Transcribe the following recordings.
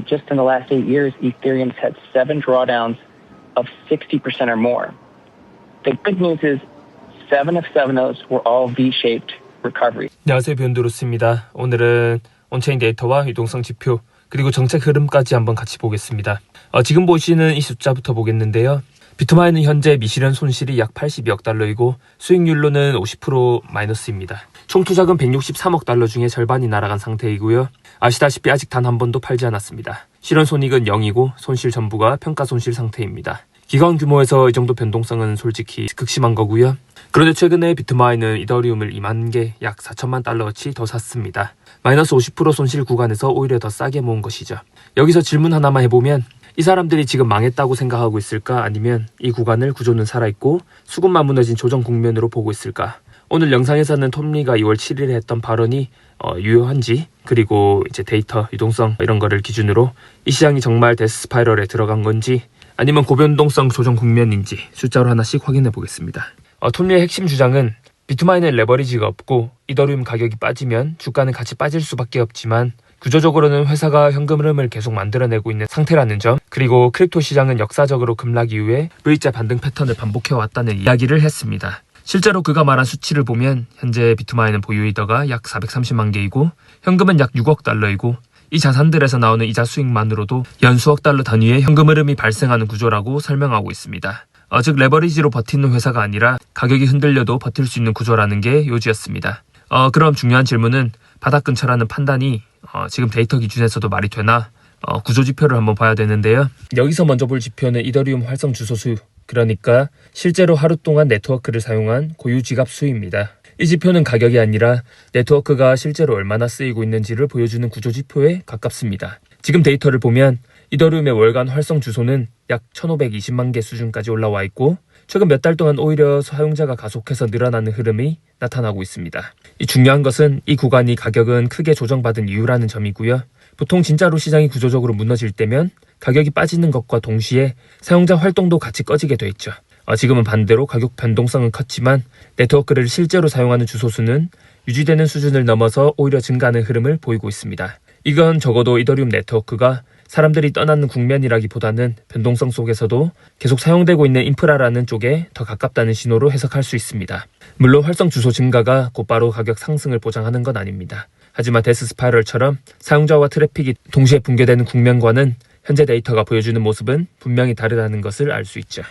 Just in the last 8 years, Ethereum's had 7 drawdowns of 60% or more. The good news is 7 of those were all V-shaped recovery. 안녕하세요, 변두루스입니다. 오늘은 온체인 데이터와 유동성 지표 그리고 정책 흐름까지 한번 같이 보겠습니다. 지금 보시는 이 숫자부터 보겠는데요. 비트마인은 현재 미실현 손실이 약 82억 달러이고 수익률로는 50% 마이너스입니다. 총 투자금 163억 달러 중에 절반이 날아간 상태이고요. 아시다시피 아직 단 한 번도 팔지 않았습니다. 실현 손익은 0이고 손실 전부가 평가 손실 상태입니다. 기관 규모에서 이 정도 변동성은 솔직히 극심한 거고요. 그런데 최근에 비트마인은 이더리움을 2만 개, 약 4천만 달러어치 더 샀습니다. 마이너스 50% 손실 구간에서 오히려 더 싸게 모은 것이죠. 여기서 질문 하나만 해보면 이 사람들이 지금 망했다고 생각하고 있을까? 아니면 이 구간을 구조는 살아있고 수급만 무너진 조정 국면으로 보고 있을까? 오늘 영상에서는 톰리가 2월 7일에 했던 발언이 유효한지, 그리고 이제 데이터, 유동성 이런 거를 기준으로 이 시장이 정말 데스 스파이럴에 들어간 건지 아니면 고변동성 조정 국면인지 숫자로 하나씩 확인해 보겠습니다. 톰리의 핵심 주장은 비트마인은 레버리지가 없고 이더리움 가격이 빠지면 주가는 같이 빠질 수밖에 없지만 구조적으로는 회사가 현금 흐름을 계속 만들어내고 있는 상태라는 점, 그리고 크립토 시장은 역사적으로 급락 이후에 V자 반등 패턴을 반복해왔다는 이야기를 했습니다. 실제로 그가 말한 수치를 보면 현재 비트마인은 보유이더가 약 430만 개이고 현금은 약 6억 달러이고 이 자산들에서 나오는 이자 수익만으로도 연 수억 달러 단위의 현금 흐름이 발생하는 구조라고 설명하고 있습니다. 즉 레버리지로 버티는 회사가 아니라 가격이 흔들려도 버틸 수 있는 구조라는 게 요지였습니다. 그럼 중요한 질문은 바닥 근처라는 판단이 지금 데이터 기준에서도 말이 되나? 구조 지표를 한번 봐야 되는데요. 여기서 먼저 볼 지표는 이더리움 활성 주소 수, 그러니까 실제로 하루 동안 네트워크를 사용한 고유 지갑 수입니다. 이 지표는 가격이 아니라 네트워크가 실제로 얼마나 쓰이고 있는지를 보여주는 구조 지표에 가깝습니다. 지금 데이터를 보면 이더리움의 월간 활성 주소는 약 1520만 개 수준까지 올라와 있고 최근 몇 달 동안 오히려 사용자가 가속해서 늘어나는 흐름이 나타나고 있습니다. 이 중요한 것은 이 구간이 가격은 크게 조정받은 이유라는 점이고요. 보통 진짜로 시장이 구조적으로 무너질 때면 가격이 빠지는 것과 동시에 사용자 활동도 같이 꺼지게 돼 있죠. 지금은 반대로 가격 변동성은 컸지만 네트워크를 실제로 사용하는 주소수는 유지되는 수준을 넘어서 오히려 증가하는 흐름을 보이고 있습니다. 이건 적어도 이더리움 네트워크가 사람들이 떠나는 국면이라기보다는 변동성 속에서도 계속 사용되고 있는 인프라라는 쪽에 더 가깝다는 신호로 해석할 수 있습니다. 물론 활성 주소 증가가 곧바로 가격 상승을 보장하는 건 아닙니다. 하지만 데스 스파이럴처럼 사용자와 트래픽이 동시에 붕괴되는 국면과는 현재 데이터가 보여주는 모습은 분명히 다르다는 것을 알 수 있죠.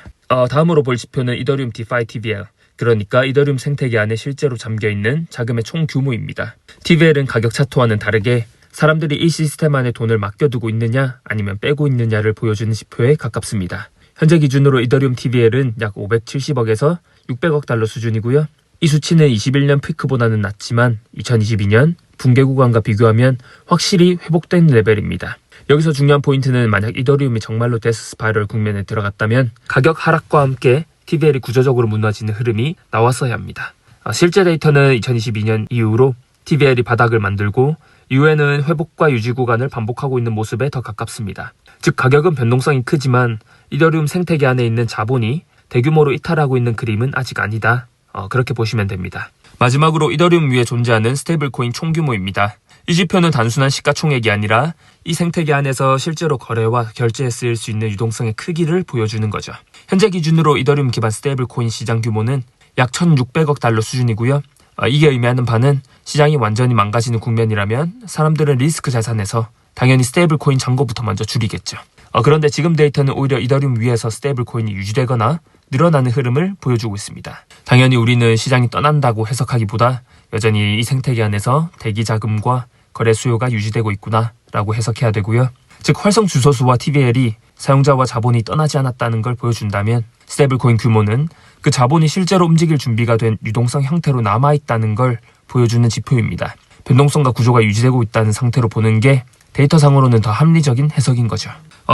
다음으로 볼 지표는 이더리움 디파이 TVL, 그러니까 이더리움 생태계 안에 실제로 잠겨있는 자금의 총 규모입니다. TVL은 가격 차트와는 다르게 사람들이 이 시스템 안에 돈을 맡겨두고 있느냐 아니면 빼고 있느냐를 보여주는 지표에 가깝습니다. 현재 기준으로 이더리움 TVL은 약 570억에서 600억 달러 수준이고요. 이 수치는 21년 피크보다는 낮지만 2022년 붕괴 구간과 비교하면 확실히 회복된 레벨입니다. 여기서 중요한 포인트는 만약 이더리움이 정말로 데스 스파이럴 국면에 들어갔다면 가격 하락과 함께 TVL이 구조적으로 무너지는 흐름이 나왔어야 합니다. 실제 데이터는 2022년 이후로 TVL이 바닥을 만들고 이후에는 회복과 유지 구간을 반복하고 있는 모습에 더 가깝습니다. 즉 가격은 변동성이 크지만 이더리움 생태계 안에 있는 자본이 대규모로 이탈하고 있는 그림은 아직 아니다. 그렇게 보시면 됩니다. 마지막으로 이더리움 위에 존재하는 스테이블 코인 총 규모입니다. 이 지표는 단순한 시가총액이 아니라 이 생태계 안에서 실제로 거래와 결제에 쓰일 수 있는 유동성의 크기를 보여주는 거죠. 현재 기준으로 이더리움 기반 스테이블 코인 시장 규모는 약 1,600억 달러 수준이고요. 이게 의미하는 바는 시장이 완전히 망가지는 국면이라면 사람들은 리스크 자산에서 당연히 스테이블 코인 잔고부터 먼저 줄이겠죠. 그런데 지금 데이터는 오히려 이더리움 위에서 스테이블 코인이 유지되거나 늘어나는 흐름을 보여주고 있습니다. 당연히 우리는 시장이 떠난다고 해석하기보다 여전히 이 생태계 안에서 대기 자금과 거래 수요가 유지되고 있구나 라고 해석해야 되고요. 즉 활성 주소수와 TVL이 사용자와 자본이 떠나지 않았다는 걸 보여준다면 스테이블 코인 규모는 그 자본이 실제로 움직일 준비가 된 유동성 형태로 남아있다는 걸 보여주는 지표입니다. 변동성과 구조가 유지되고 있다는 상태로 보는 게 데이터상으로는 더 합리적인 해석인 거죠.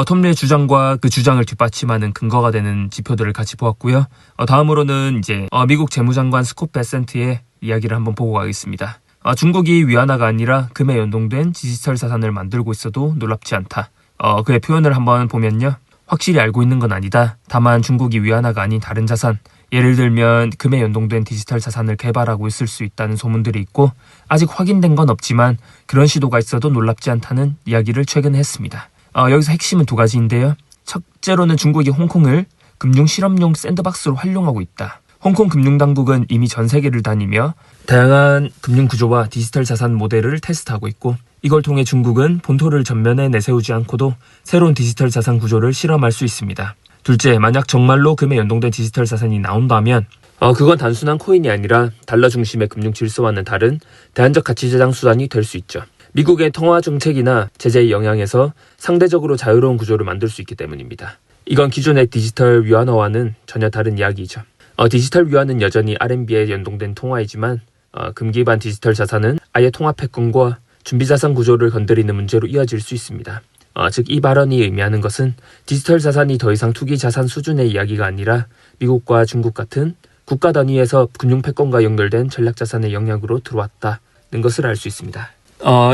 톰리의 주장과 그 주장을 뒷받침하는 근거가 되는 지표들을 같이 보았고요. 다음으로는 이제 미국 재무장관 스콧 베센트의 이야기를 한번 보고 가겠습니다. 중국이 위안화가 아니라 금에 연동된 디지털 자산을 만들고 있어도 놀랍지 않다. 그의 표현을 한번 보면요. 확실히 알고 있는 건 아니다. 다만 중국이 위안화가 아닌 다른 자산, 예를 들면 금에 연동된 디지털 자산을 개발하고 있을 수 있다는 소문들이 있고 아직 확인된 건 없지만 그런 시도가 있어도 놀랍지 않다는 이야기를 최근에 했습니다. 여기서 핵심은 두 가지인데요. 첫째로는 중국이 홍콩을 금융 실험용 샌드박스로 활용하고 있다. 홍콩 금융당국은 이미 전 세계를 다니며 다양한 금융 구조와 디지털 자산 모델을 테스트하고 있고, 이걸 통해 중국은 본토를 전면에 내세우지 않고도 새로운 디지털 자산 구조를 실험할 수 있습니다. 둘째, 만약 정말로 금에 연동된 디지털 자산이 나온다면 그건 단순한 코인이 아니라 달러 중심의 금융 질서와는 다른 대안적 가치 저장 수단이 될 수 있죠. 미국의 통화 정책이나 제재의 영향에서 상대적으로 자유로운 구조를 만들 수 있기 때문입니다. 이건 기존의 디지털 위안화와는 전혀 다른 이야기죠. 디지털 위안은 여전히 RMB에 연동된 통화이지만 금 기반 디지털 자산은 아예 통화패권과 준비자산 구조를 건드리는 문제로 이어질 수 있습니다. 즉 이 발언이 의미하는 것은 디지털 자산이 더 이상 투기 자산 수준의 이야기가 아니라 미국과 중국 같은 국가 단위에서 금융패권과 연결된 전략자산의 영역으로 들어왔다는 것을 알 수 있습니다.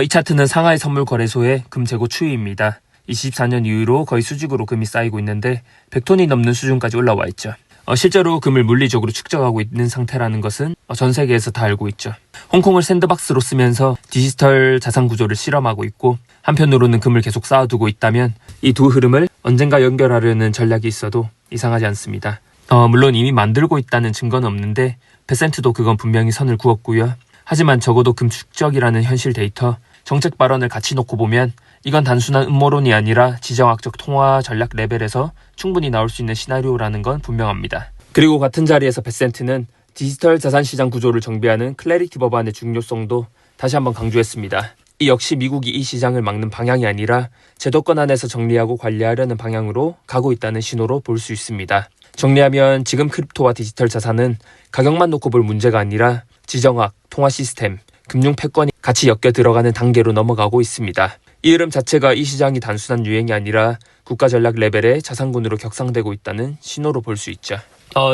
이 차트는 상하이 선물거래소의 금 재고 추이입니다. 24년 이후로 거의 수직으로 금이 쌓이고 있는데 100톤이 넘는 수준까지 올라와 있죠. 실제로 금을 물리적으로 축적하고 있는 상태라는 것은 전 세계에서 다 알고 있죠. 홍콩을 샌드박스로 쓰면서 디지털 자산 구조를 실험하고 있고, 한편으로는 금을 계속 쌓아두고 있다면 이 두 흐름을 언젠가 연결하려는 전략이 있어도 이상하지 않습니다. 물론 이미 만들고 있다는 증거는 없는데 베센트도 그건 분명히 선을 그었고요. 하지만 적어도 금 축적이라는 현실 데이터, 정책 발언을 같이 놓고 보면 이건 단순한 음모론이 아니라 지정학적 통화 전략 레벨에서 충분히 나올 수 있는 시나리오라는 건 분명합니다. 그리고 같은 자리에서 베센트는 디지털 자산 시장 구조를 정비하는 클래리티 법안의 중요성도 다시 한번 강조했습니다. 이 역시 미국이 이 시장을 막는 방향이 아니라 제도권 안에서 정리하고 관리하려는 방향으로 가고 있다는 신호로 볼 수 있습니다. 정리하면 지금 크립토와 디지털 자산은 가격만 놓고 볼 문제가 아니라 지정학, 통화 시스템, 금융 패권이 같이 엮여 들어가는 단계로 넘어가고 있습니다. 이 흐름 자체가 이 시장이 단순한 유행이 아니라 국가 전략 레벨의 자산군으로 격상되고 있다는 신호로 볼 수 있죠.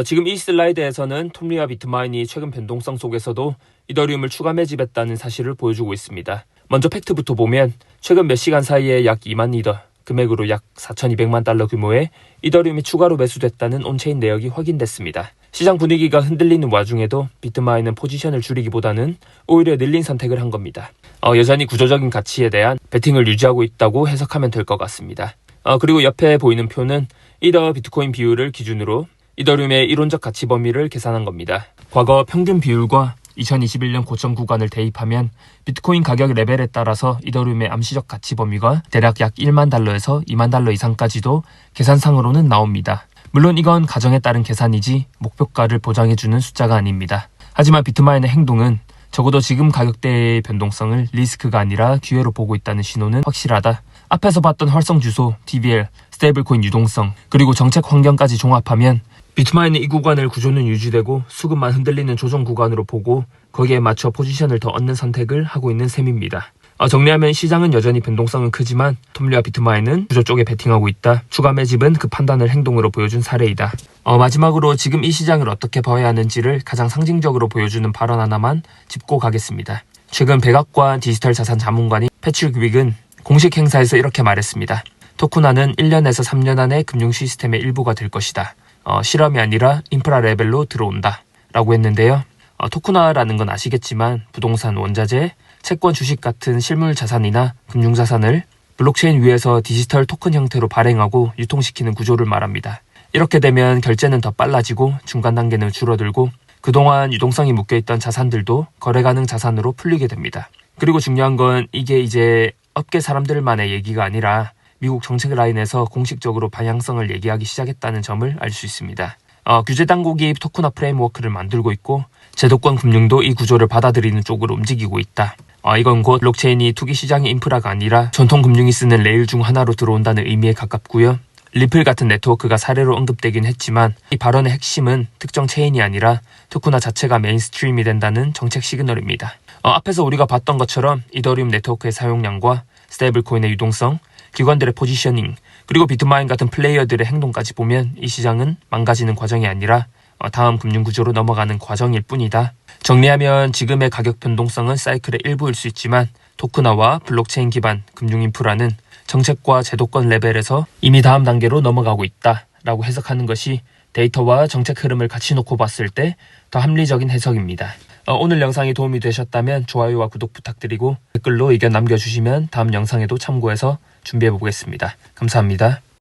지금 이 슬라이드에서는 톰리와 비트마인이 최근 변동성 속에서도 이더리움을 추가 매집했다는 사실을 보여주고 있습니다. 먼저 팩트부터 보면 최근 몇 시간 사이에 약 2만 이더, 금액으로 약 4,200만 달러 규모의 이더리움이 추가로 매수됐다는 온체인 내역이 확인됐습니다. 시장 분위기가 흔들리는 와중에도 비트마인은 포지션을 줄이기보다는 오히려 늘린 선택을 한 겁니다. 여전히 구조적인 가치에 대한 베팅을 유지하고 있다고 해석하면 될 것 같습니다. 그리고 옆에 보이는 표는 이더 비트코인 비율을 기준으로 이더리움의 이론적 가치 범위를 계산한 겁니다. 과거 평균 비율과 2021년 고점 구간을 대입하면 비트코인 가격 레벨에 따라서 이더리움의 암시적 가치 범위가 대략 약 1만 달러에서 2만 달러 이상까지도 계산상으로는 나옵니다. 물론 이건 가정에 따른 계산이지 목표가를 보장해주는 숫자가 아닙니다. 하지만 비트마인의 행동은 적어도 지금 가격대의 변동성을 리스크가 아니라 기회로 보고 있다는 신호는 확실하다. 앞에서 봤던 활성 주소, TVL, 스테이블코인 유동성, 그리고 정책 환경까지 종합하면 비트마인은 이 구간을 구조는 유지되고 수급만 흔들리는 조정 구간으로 보고 거기에 맞춰 포지션을 더 얻는 선택을 하고 있는 셈입니다. 정리하면 시장은 여전히 변동성은 크지만 톰리와 비트마인은 구조 쪽에 베팅하고 있다. 추가 매집은 그 판단을 행동으로 보여준 사례이다. 마지막으로 지금 이 시장을 어떻게 봐야 하는지를 가장 상징적으로 보여주는 발언 하나만 짚고 가겠습니다. 최근 백악관 디지털 자산 자문관인 패트릭 윅은 공식 행사에서 이렇게 말했습니다. 토쿠나는 1년에서 3년 안에 금융 시스템의 일부가 될 것이다. 실험이 아니라 인프라 레벨로 들어온다 라고 했는데요. 토쿠나라는 건 아시겠지만 부동산, 원자재, 채권, 주식 같은 실물 자산이나 금융 자산을 블록체인 위에서 디지털 토큰 형태로 발행하고 유통시키는 구조를 말합니다. 이렇게 되면 결제는 더 빨라지고 중간 단계는 줄어들고 그동안 유동성이 묶여있던 자산들도 거래 가능 자산으로 풀리게 됩니다. 그리고 중요한 건 이게 이제 업계 사람들만의 얘기가 아니라 미국 정책 라인에서 공식적으로 방향성을 얘기하기 시작했다는 점을 알 수 있습니다. 규제 당국이 토쿠나 프레임워크를 만들고 있고 제도권 금융도 이 구조를 받아들이는 쪽으로 움직이고 있다. 이건 곧 블록체인이 투기 시장의 인프라가 아니라 전통 금융이 쓰는 레일 중 하나로 들어온다는 의미에 가깝고요. 리플 같은 네트워크가 사례로 언급되긴 했지만 이 발언의 핵심은 특정 체인이 아니라 토쿠나 자체가 메인스트림이 된다는 정책 시그널입니다. 앞에서 우리가 봤던 것처럼 이더리움 네트워크의 사용량과 스테이블코인의 유동성, 기관들의 포지셔닝, 그리고 비트마인 같은 플레이어들의 행동까지 보면 이 시장은 망가지는 과정이 아니라 다음 금융구조로 넘어가는 과정일 뿐이다. 정리하면 지금의 가격 변동성은 사이클의 일부일 수 있지만 토크나와 블록체인 기반 금융 인프라는 정책과 제도권 레벨에서 이미 다음 단계로 넘어가고 있다 라고 해석하는 것이 데이터와 정책 흐름을 같이 놓고 봤을 때 더 합리적인 해석입니다. 오늘 영상이 도움이 되셨다면 좋아요와 구독 부탁드리고 댓글로 의견 남겨주시면 다음 영상에도 참고해서 준비해 보겠습니다. 감사합니다.